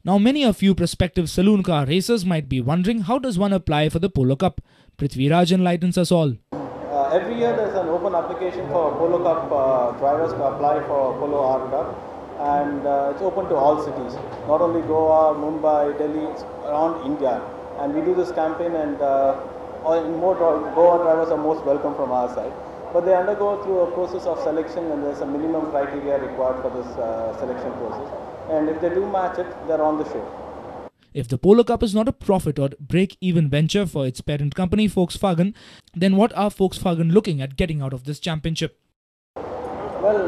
Now, many of you prospective saloon car racers might be wondering, how does one apply for the Polo Cup? Prithviraj enlightens us all. Every year there is an open application for Polo Cup drivers to apply for Polo R Cup, and it's open to all cities, not only Goa, Mumbai, Delhi, it's around India. And we do this campaign, and more Goa drivers are most welcome from our side. But they undergo through a process of selection, and there's a minimum criteria required for this selection process. And if they do match it, they're on the show. If the Polo Cup is not a profit or break-even venture for its parent company Volkswagen, then what are Volkswagen looking at getting out of this championship? Well,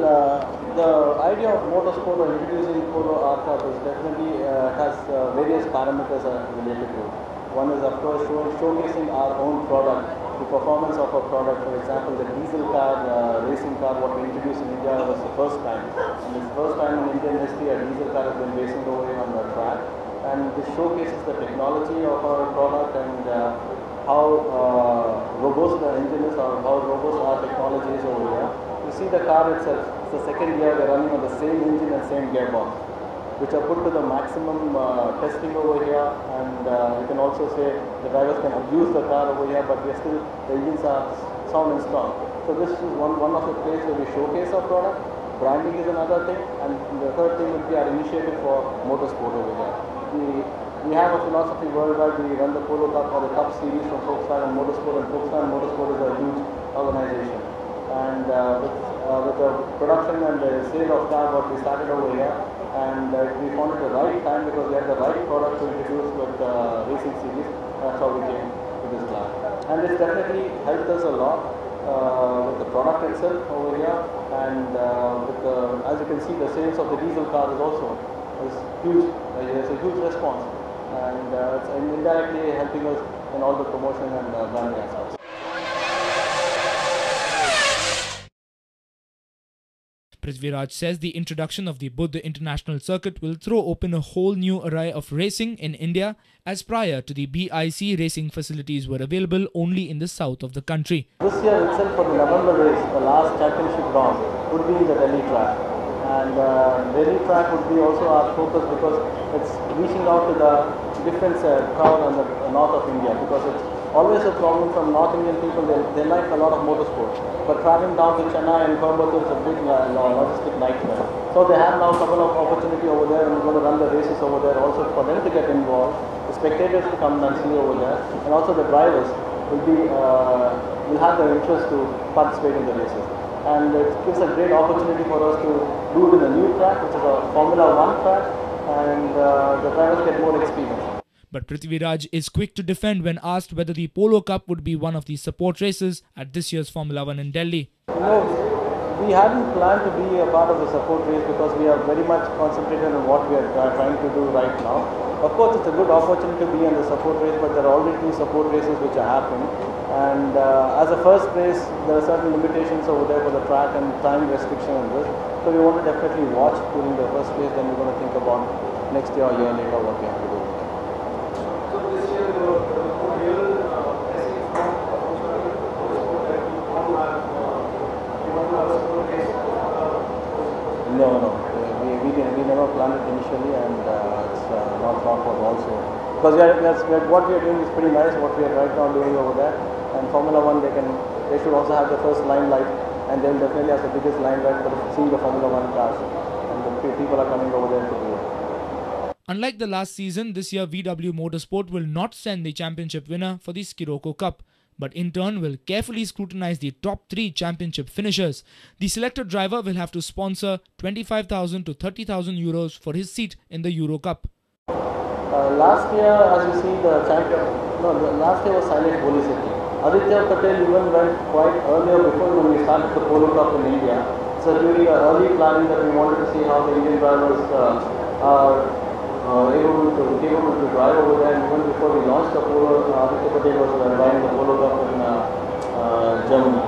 the idea of motorsport or introducing Polo R Cup is definitely has various parameters related to it. One is, of course, showcasing our own product, the performance of our product. For example, the diesel car, racing car, what we introduced in India was the first time. And it's the first time in Indian history a diesel car has been racing over here on the track. And this showcases the technology of our product and how robust the engine is, or how robust our technology is over here. You see the car itself, it's the second year we're running on the same engine and same gearbox, which are put to the maximum testing over here, and you can also say the drivers can abuse the car over here, but the engines are sound and strong. So this is one of the places where we showcase our product. Branding is another thing, and the third thing would be our initiative for motorsport over here. We have a philosophy worldwide. We run the Polo Cup or the Cup series from Volkswagen Motorsport, and Volkswagen Motorsport is a huge organization. And with the production and the sale of cars, what we started over here, and we found it the right time because we had the right product to introduce with the racing series. That's how we came to this plan. And it's definitely helped us a lot with the product itself over here, and as you can see, the sales of the diesel car is also huge. There's a huge response, and it's indirectly helping us in all the promotion and branding aspects. Prithviraj says the introduction of the Buddha International Circuit will throw open a whole new array of racing in India, as prior to the BIC racing facilities were available only in the south of the country. This year itself, for the November race, the last championship round would be the Delhi track. And Delhi track would be also our focus because it's reaching out to the different crowd on the north of India, because it's always a problem from North Indian people. They like a lot of motorsport, but traveling down to Chennai and Coimbatore is a big logistic nightmare. So they have now a couple of opportunity over there, and we're going to run the races over there also for them to get involved, the spectators to come and see over there, and also the drivers will have the interest to participate in the races. And it gives a great opportunity for us to do it in a new track, which is a Formula 1 track, and the drivers get more experience. But Prithviraj is quick to defend when asked whether the Polo Cup would be one of the support races at this year's Formula 1 in Delhi. You know, We hadn't planned to be a part of the support race because we are very much concentrated on what we are trying to do right now. Of course, it's a good opportunity to be in the support race, but there are already 2 support races which are happening. And as a first race, there are certain limitations over there for the track and time restriction and this. So we want to definitely watch during the first race, then we're going to think about next year or year later what we have to do. So this year, the real racing from Volkswagen Motorsport that we want to have a support race? No. We never planned it initially, and it's not for also. Because what we are doing is pretty nice. What we are right now doing over there, and Formula One, they should also have the first limelight, and they will definitely have the biggest limelight for seeing the Formula One cars, and the people are coming over there to do it. Unlike the last season, this year VW Motorsport will not send the championship winner for the Scirocco Cup, but in turn will carefully scrutinize the top 3 championship finishers. The selected driver will have to sponsor 25,000 to 30,000 euros for his seat in the Euro Cup. Last year, as you see, last year was Silent City. Aditya Patel even went quite earlier before when we started the Polo Cup in India. So during the early planning that we wanted to see how the Indian drivers are able to drive over there, and even before we launched the Polo, Aditya Patel was driving the Polo Cup in Germany.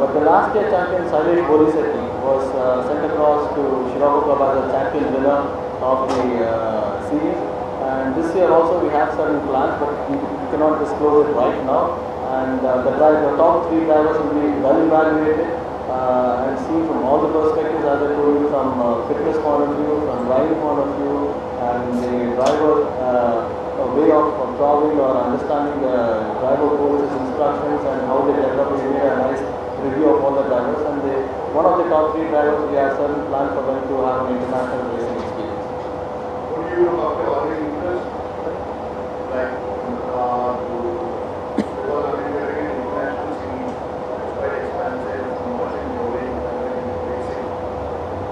But the last year champion Silent City was sent across to Scirocco Club as a champion winner of the series. And this year also we have certain plans, but we cannot disclose it right now. And the top 3 drivers will be well evaluated and seen from all the perspectives, as I told you, from fitness point of view, from driving point of view, and the driver way of observing or understanding the driver coach's instructions and how they develop. We made a nice review of all the drivers, and one of the top 3 drivers, we have certain plans for them to have an international racing experience. What do you know about all the interest? Like in the car, because I mean, we're in international scene, it's quite expensive, watching moving, racing.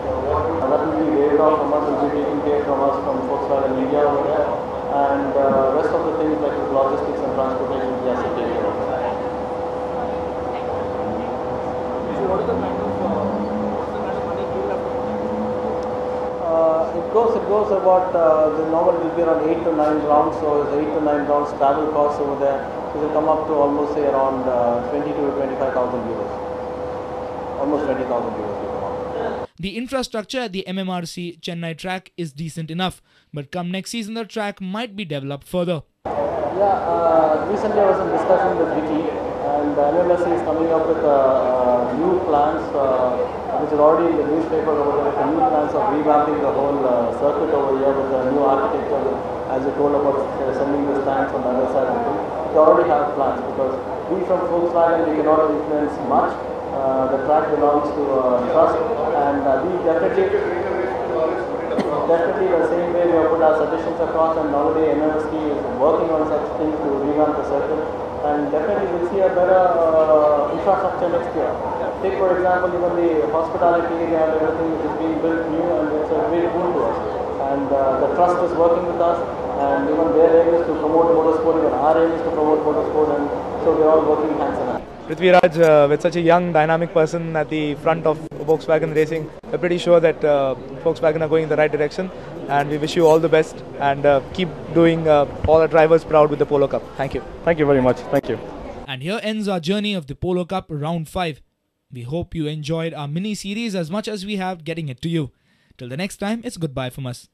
So what would That will be waived off from us, will be taken care from us from Volkswagen India over there, and rest of the things like logistics and transportation we have to take care of. So what is the kind of money you have to It goes about, the normal will be around 8 to 9 rounds, so it's 8 to 9 rounds travel costs over there. It will come up to almost say around 20 to 25,000 euros. Almost 20,000 euros will come up. The infrastructure at the MMRC Chennai track is decent enough, but come next season the track might be developed further. Yeah, recently I was in discussion with Vicky, and MMRC is coming up with new plans, which are already in the newspaper over there, the new plans of revamping the whole circuit over here with the new architecture, as you told about sending the stands on the other side of it. They already have plans, because we from Volkswagen, we cannot influence much. The track belongs to Trust, and we definitely the same way we have put our suggestions across, and already MMRC is working on such things to revamp the circuit, and definitely we'll see a better infrastructure next year. Take for example even the hospitality area and everything which is being built new, and it's a great boon to us. And the Trust is working with us, and even their aim is to promote motorsport, even our aim is to promote motorsport, and so we're all working hands in hand. Prithviraj, with such a young, dynamic person at the front of Volkswagen Racing, we're pretty sure that Volkswagen are going in the right direction, and we wish you all the best, and keep doing all our drivers proud with the Polo Cup. Thank you. Thank you very much. Thank you. And here ends our journey of the Polo Cup Round 5. We hope you enjoyed our mini-series as much as we have getting it to you. Till the next time, it's goodbye from us.